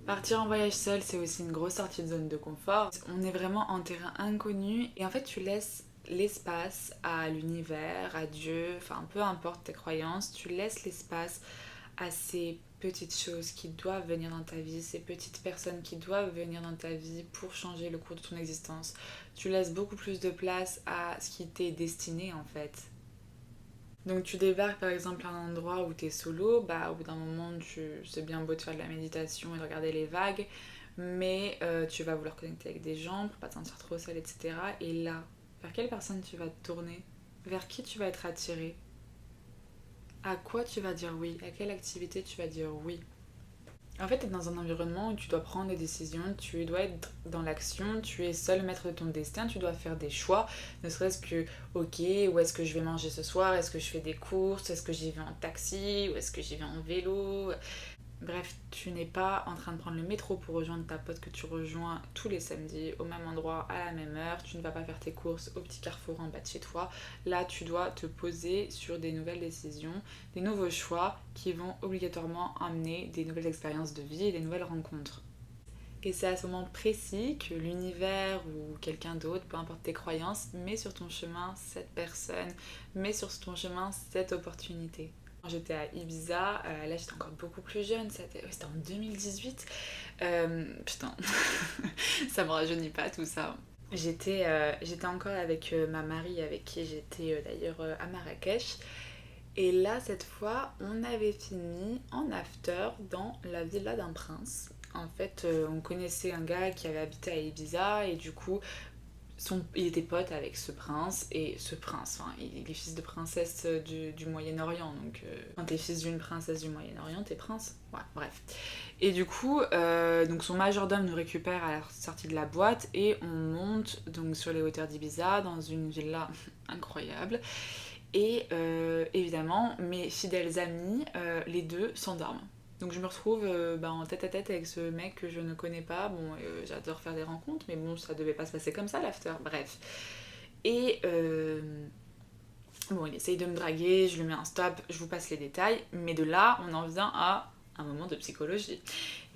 Partir en voyage seul, c'est aussi une grosse sortie de zone de confort. On est vraiment en terrain inconnu et en fait tu laisses l'espace à l'univers, à Dieu, enfin peu importe tes croyances, tu laisses l'espace à ces petites choses qui doivent venir dans ta vie, ces petites personnes qui doivent venir dans ta vie pour changer le cours de ton existence. Tu laisses beaucoup plus de place à ce qui t'est destiné en fait. Donc tu débarques par exemple à un endroit où t'es solo, bah au bout d'un moment c'est bien beau de faire de la méditation et de regarder les vagues, mais tu vas vouloir connecter avec des gens pour pas te sentir trop seul, etc. Et là, vers quelle personne tu vas te tourner? Vers qui tu vas être attiré? À quoi tu vas dire oui? À quelle activité tu vas dire oui? En fait, tu es dans un environnement où tu dois prendre des décisions, tu dois être dans l'action, tu es seul maître de ton destin, tu dois faire des choix, ne serait-ce que, ok, où est-ce que je vais manger ce soir? Est-ce que je fais des courses? Est-ce que j'y vais en taxi? Ou est-ce que j'y vais en vélo? Bref, tu n'es pas en train de prendre le métro pour rejoindre ta pote que tu rejoins tous les samedis au même endroit à la même heure. Tu ne vas pas faire tes courses au petit carrefour en bas de chez toi. Là, tu dois te poser sur des nouvelles décisions, des nouveaux choix qui vont obligatoirement amener des nouvelles expériences de vie et des nouvelles rencontres. Et c'est à ce moment précis que l'univers ou quelqu'un d'autre, peu importe tes croyances, met sur ton chemin cette personne, met sur ton chemin cette opportunité. Quand j'étais à Ibiza, là j'étais encore beaucoup plus jeune, c'était en 2018. Putain, ça me rajeunit pas tout ça. J'étais encore avec ma Marie, avec qui j'étais d'ailleurs à Marrakech. Et là, cette fois, on avait fini en after dans la villa d'un prince. En fait, on connaissait un gars qui avait habité à Ibiza et du coup, il était pote avec ce prince, et ce prince, enfin, il est fils de princesse du Moyen-Orient, donc quand t'es fils d'une princesse du Moyen-Orient, t'es prince. Ouais, bref. Et du coup, donc son majordome nous récupère à la sortie de la boîte et on monte donc sur les hauteurs d'Ibiza dans une villa incroyable. Et évidemment, mes fidèles amis, les deux s'endorment. Donc je me retrouve en tête à tête avec ce mec que je ne connais pas. Bon, j'adore faire des rencontres, mais bon, ça devait pas se passer comme ça l'after. Bref. Et bon, il essaye de me draguer, je lui mets un stop, je vous passe les détails. Mais de là, on en vient à un moment de psychologie.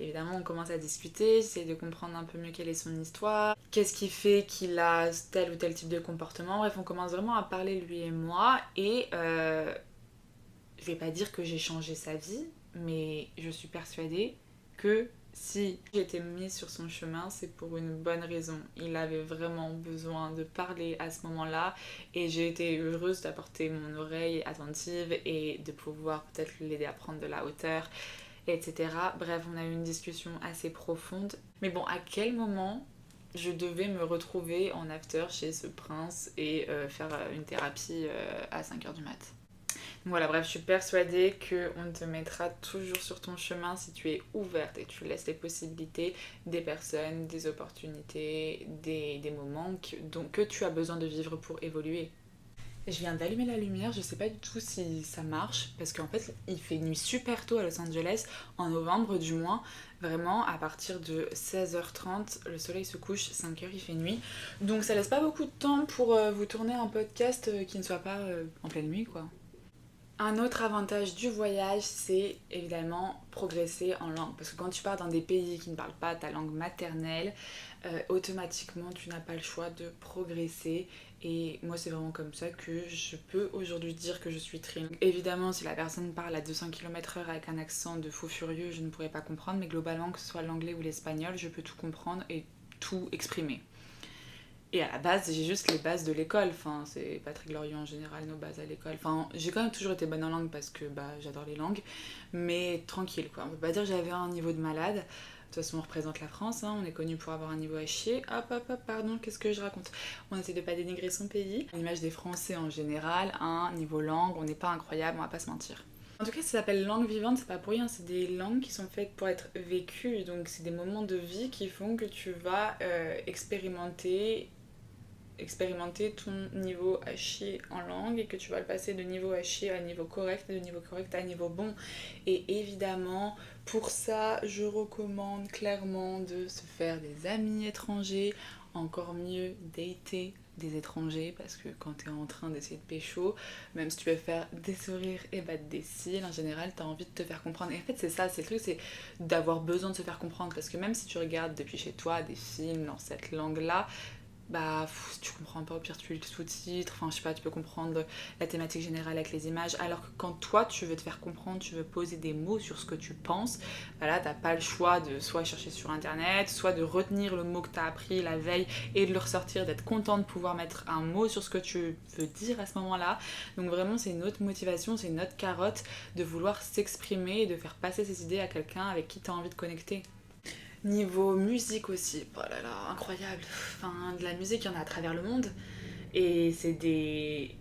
Évidemment, on commence à discuter, j'essaie de comprendre un peu mieux quelle est son histoire, qu'est-ce qui fait qu'il a tel ou tel type de comportement. Bref, on commence vraiment à parler lui et moi, et je vais pas dire que j'ai changé sa vie, mais je suis persuadée que si j'ai été mise sur son chemin, c'est pour une bonne raison. Il avait vraiment besoin de parler à ce moment-là, et j'ai été heureuse d'apporter mon oreille attentive et de pouvoir peut-être l'aider à prendre de la hauteur, etc. Bref, on a eu une discussion assez profonde. Mais bon, à quel moment je devais me retrouver en after chez ce prince et faire une thérapie à 5h du mat'? Voilà, bref, je suis persuadée qu'on te mettra toujours sur ton chemin si tu es ouverte et tu laisses les possibilités des personnes, des opportunités, des moments que tu as besoin de vivre pour évoluer. Je viens d'allumer la lumière, je sais pas du tout si ça marche, parce qu'en fait il fait nuit super tôt à Los Angeles, en novembre du moins, vraiment à partir de 16h30, le soleil se couche, 5h il fait nuit, donc ça laisse pas beaucoup de temps pour vous tourner un podcast qui ne soit pas en pleine nuit quoi. Un autre avantage du voyage, c'est évidemment progresser en langue. Parce que quand tu pars dans des pays qui ne parlent pas ta langue maternelle, automatiquement tu n'as pas le choix de progresser. Et moi c'est vraiment comme ça que je peux aujourd'hui dire que je suis trilingue. Évidemment si la personne parle à 200 km/h avec un accent de fou furieux, je ne pourrais pas comprendre. Mais globalement que ce soit l'anglais ou l'espagnol, je peux tout comprendre et tout exprimer. Et à la base, j'ai juste les bases de l'école. Enfin, c'est pas très glorieux en général, nos bases à l'école. Enfin, j'ai quand même toujours été bonne en langue parce que bah, j'adore les langues. Mais tranquille, quoi. On peut pas dire que j'avais un niveau de malade. De toute façon, on représente la France, hein. On est connu pour avoir un niveau à chier. Hop, hop, hop, pardon, qu'est-ce que je raconte? On essaie de pas dénigrer son pays. À l'image des Français en général, un niveau langue, on n'est pas incroyable, on va pas se mentir. En tout cas, ça s'appelle langue vivante, c'est pas pour rien, c'est des langues qui sont faites pour être vécues, donc c'est des moments de vie qui font que tu vas expérimenter ton niveau à chier en langue et que tu vas le passer de niveau à chier à niveau correct, de niveau correct à niveau bon. Et évidemment, pour ça, je recommande clairement de se faire des amis étrangers, encore mieux dater des étrangers parce que quand t'es en train d'essayer de pécho, même si tu veux faire des sourires et battre des cils, en général t'as envie de te faire comprendre. Et en fait c'est ça, c'est le truc, c'est d'avoir besoin de se faire comprendre parce que même si tu regardes depuis chez toi des films dans cette langue-là, bah si tu comprends pas, au pire tu lis le sous-titre, enfin je sais pas, tu peux comprendre la thématique générale avec les images, alors que quand toi tu veux te faire comprendre, tu veux poser des mots sur ce que tu penses, bah là t'as pas le choix de soit chercher sur internet, soit de retenir le mot que t'as appris la veille et de le ressortir, d'être content de pouvoir mettre un mot sur ce que tu veux dire à ce moment-là. Donc vraiment c'est une autre motivation, c'est une autre carotte de vouloir s'exprimer et de faire passer ses idées à quelqu'un avec qui t'as envie de connecter. Niveau musique aussi, oh là là, incroyable. Enfin, de la musique, il y en a à travers le monde. Et c'est des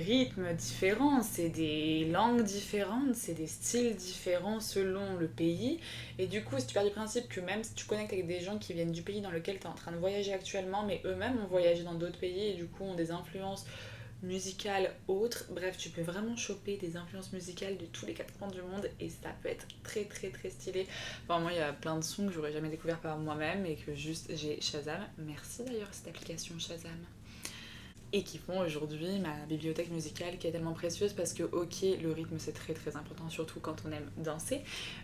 rythmes différents, c'est des langues différentes, c'est des styles différents selon le pays. Et du coup, si tu pars du principe que même si tu connectes avec des gens qui viennent du pays dans lequel tu es en train de voyager actuellement, mais eux-mêmes ont voyagé dans d'autres pays et du coup ont des influences musicales autres. Bref, tu peux vraiment choper des influences musicales de tous les quatre coins du monde et ça peut être très très très stylé. Enfin, moi, il y a plein de sons que j'aurais jamais découvert par moi-même et que juste j'ai Shazam. Merci d'ailleurs cette application Shazam. Et qui font aujourd'hui ma bibliothèque musicale qui est tellement précieuse parce que ok, le rythme c'est très très important, surtout quand on aime danser,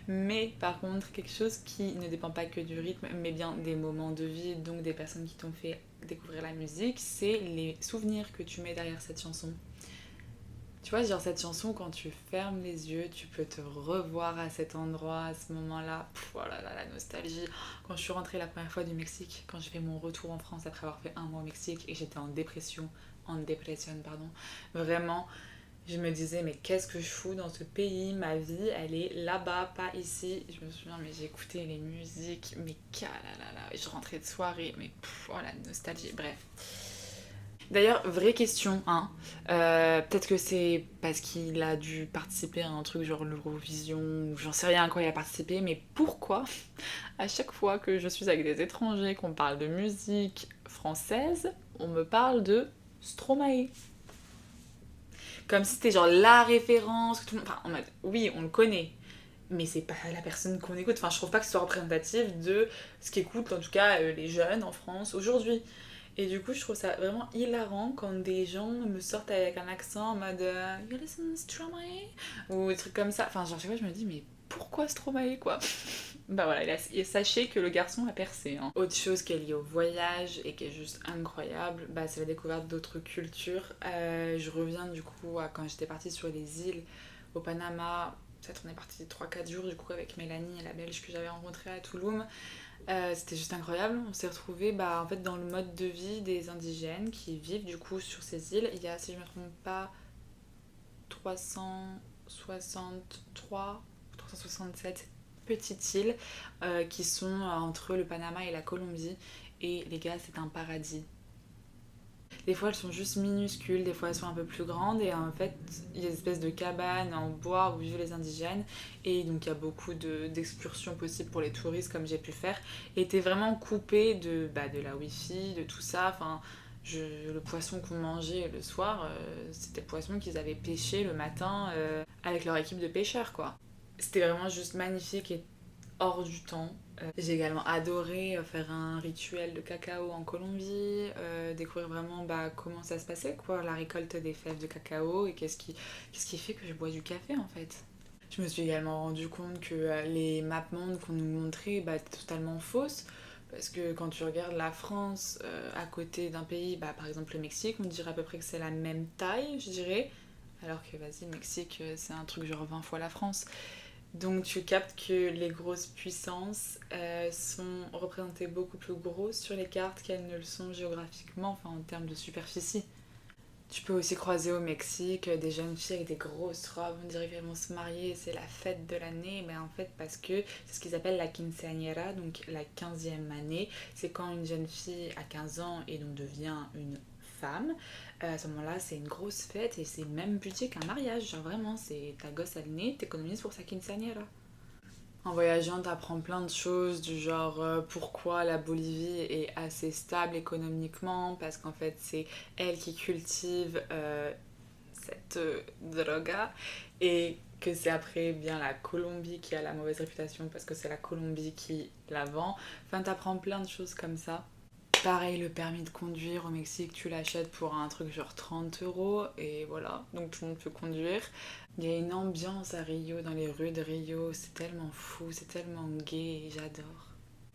mais par contre quelque chose qui ne dépend pas que du rythme mais bien des moments de vie, donc des personnes qui t'ont fait découvrir la musique, c'est les souvenirs que tu mets derrière cette chanson. Tu vois, genre cette chanson, quand tu fermes les yeux, tu peux te revoir à cet endroit, à ce moment-là. Oh là là, la nostalgie. Quand je suis rentrée la première fois du Mexique, quand j'ai fait mon retour en France après avoir fait un mois au Mexique et j'étais en dépression, pardon. Vraiment, je me disais, mais qu'est-ce que je fous dans ce pays? Ma vie, elle est là-bas, pas ici. Je me souviens, mais j'écoutais les musiques, mais là, je rentrais de soirée, mais oh la nostalgie, bref. D'ailleurs, vraie question, hein. Peut-être que c'est parce qu'il a dû participer à un truc genre l'Eurovision, ou j'en sais rien à quoi il a participé, mais pourquoi à chaque fois que je suis avec des étrangers, qu'on parle de musique française, on me parle de Stromae? Comme si c'était genre la référence, que tout le monde... Enfin, en mode, oui, on le connaît, mais c'est pas la personne qu'on écoute. Enfin, je trouve pas que ce soit représentatif de ce qu'écoutent en tout cas les jeunes en France aujourd'hui. Et du coup, je trouve ça vraiment hilarant quand des gens me sortent avec un accent en mode You listen Stromae ou des trucs comme ça. Enfin, genre, chaque fois, je me dis, mais pourquoi Stromae quoi? Bah voilà, et sachez que le garçon a percé, hein. Autre chose qui est liée au voyage et qui est juste incroyable, bah, c'est la découverte d'autres cultures. Je reviens du coup à quand j'étais partie sur les îles au Panama. Peut-être on est parti 3-4 jours du coup avec Mélanie, la Belge que j'avais rencontrée à Tulum. C'était juste incroyable, on s'est retrouvés bah, en fait, dans le mode de vie des indigènes qui vivent du coup sur ces îles. Il y a, si je ne me trompe pas, 363 ou 367 petites îles qui sont entre le Panama et la Colombie. Et les gars, c'est un paradis. Des fois elles sont juste minuscules, des fois elles sont un peu plus grandes et en fait il y a des espèces de cabanes en bois où vivent les indigènes et donc il y a beaucoup d'excursions possibles pour les touristes comme j'ai pu faire et t'es vraiment coupé de la wifi, de tout ça, enfin le poisson qu'on mangeait le soir c'était le poisson qu'ils avaient pêché le matin avec leur équipe de pêcheurs quoi. C'était vraiment juste magnifique et hors du temps. J'ai également adoré faire un rituel de cacao en Colombie, découvrir vraiment bah, comment ça se passait, quoi, la récolte des fèves de cacao et qu'est-ce qui fait que je bois du café en fait. Je me suis également rendu compte que les mapmondes qu'on nous montrait bah, étaient totalement fausses. Parce que quand tu regardes la France à côté d'un pays, bah, par exemple le Mexique, on dirait à peu près que c'est la même taille, je dirais. Alors que vas-y, le Mexique, c'est un truc genre 20 fois la France. Donc tu captes que les grosses puissances sont représentées beaucoup plus grosses sur les cartes qu'elles ne le sont géographiquement, enfin en termes de superficie. Tu peux aussi croiser au Mexique des jeunes filles avec des grosses robes, on dirait qu'elles vont se marier, c'est la fête de l'année, mais en fait parce que c'est ce qu'ils appellent la quinceañera, donc la 15e année, c'est quand une jeune fille a 15 ans et donc devient une femme, à ce moment-là c'est une grosse fête et c'est le même budget qu'un mariage, genre vraiment, c'est ta gosse à nez, t'économises pour sa quinceañera. En voyageant, t'apprends plein de choses du genre pourquoi la Bolivie est assez stable économiquement, parce qu'en fait c'est elle qui cultive cette droga et que c'est après bien la Colombie qui a la mauvaise réputation parce que c'est la Colombie qui la vend. Enfin, t'apprends plein de choses comme ça. Pareil, le permis de conduire au Mexique, tu l'achètes pour un truc genre 30 € et voilà, donc tout le monde peut conduire. Il y a une ambiance à Rio, dans les rues de Rio, c'est tellement fou, c'est tellement gay, j'adore.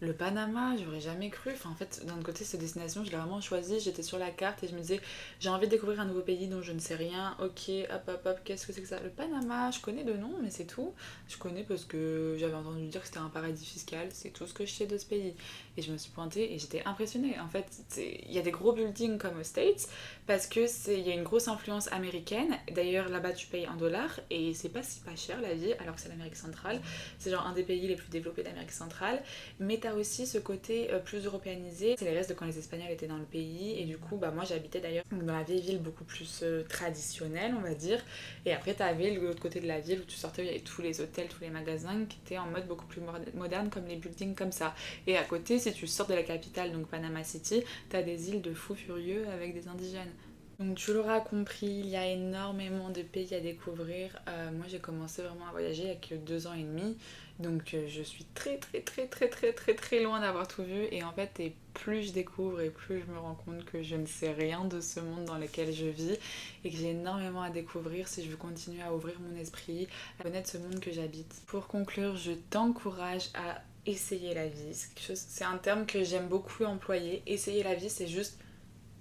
Le Panama, j'aurais jamais cru. Enfin, en fait, d'un autre côté, cette destination, je l'ai vraiment choisie. J'étais sur la carte et je me disais, j'ai envie de découvrir un nouveau pays dont je ne sais rien. Ok, hop, hop, hop, qu'est-ce que c'est que ça? Le Panama, je connais de nom, mais c'est tout. Je connais parce que j'avais entendu dire que c'était un paradis fiscal. C'est tout ce que je sais de ce pays. Et je me suis pointée et j'étais impressionnée. En fait, il y a des gros buildings comme aux States parce que il y a une grosse influence américaine. D'ailleurs, là-bas, tu payes en dollars et c'est pas si pas cher la vie, alors que c'est l'Amérique centrale. C'est genre un des pays les plus développés d'Amérique centrale. Mais t'as aussi ce côté plus européanisé. C'est les restes de quand les Espagnols étaient dans le pays. Et du coup, bah, moi j'habitais d'ailleurs dans la vieille ville beaucoup plus traditionnelle, on va dire. Et après, t'avais l'autre côté de la ville où tu sortais, où il y avait tous les hôtels, tous les magasins qui étaient en mode beaucoup plus moderne, comme les buildings comme ça. Et à côté, si tu sors de la capitale, donc Panama City, t'as des îles de fous furieux avec des indigènes. Donc tu l'auras compris, il y a énormément de pays à découvrir. Moi j'ai commencé vraiment à voyager il y a que 2 ans et demi. Donc je suis très très très très très très très loin d'avoir tout vu. Et en fait, et plus je découvre et plus je me rends compte que je ne sais rien de ce monde dans lequel je vis. Et que j'ai énormément à découvrir si je veux continuer à ouvrir mon esprit, à connaître ce monde que j'habite. Pour conclure, je t'encourage à essayer la vie. C'est un terme que j'aime beaucoup employer. Essayer la vie, c'est juste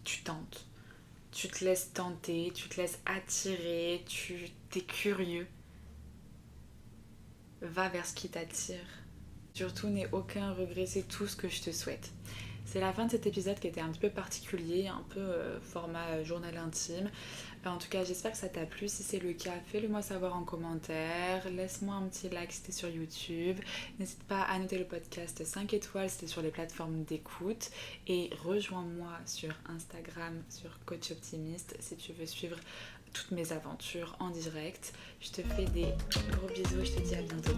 tu tentes. Tu te laisses tenter, tu te laisses attirer, tu t'es curieux. Va vers ce qui t'attire. Surtout, n'aie aucun regret, c'est tout ce que je te souhaite. C'est la fin de cet épisode qui était un petit peu particulier, un peu format journal intime. En tout cas, j'espère que ça t'a plu. Si c'est le cas, fais-le moi savoir en commentaire. Laisse-moi un petit like si t'es sur YouTube. N'hésite pas à noter le podcast 5 étoiles si t'es sur les plateformes d'écoute. Et rejoins-moi sur Instagram, sur Coach Optimiste, si tu veux suivre toutes mes aventures en direct. Je te fais des gros bisous et je te dis à bientôt.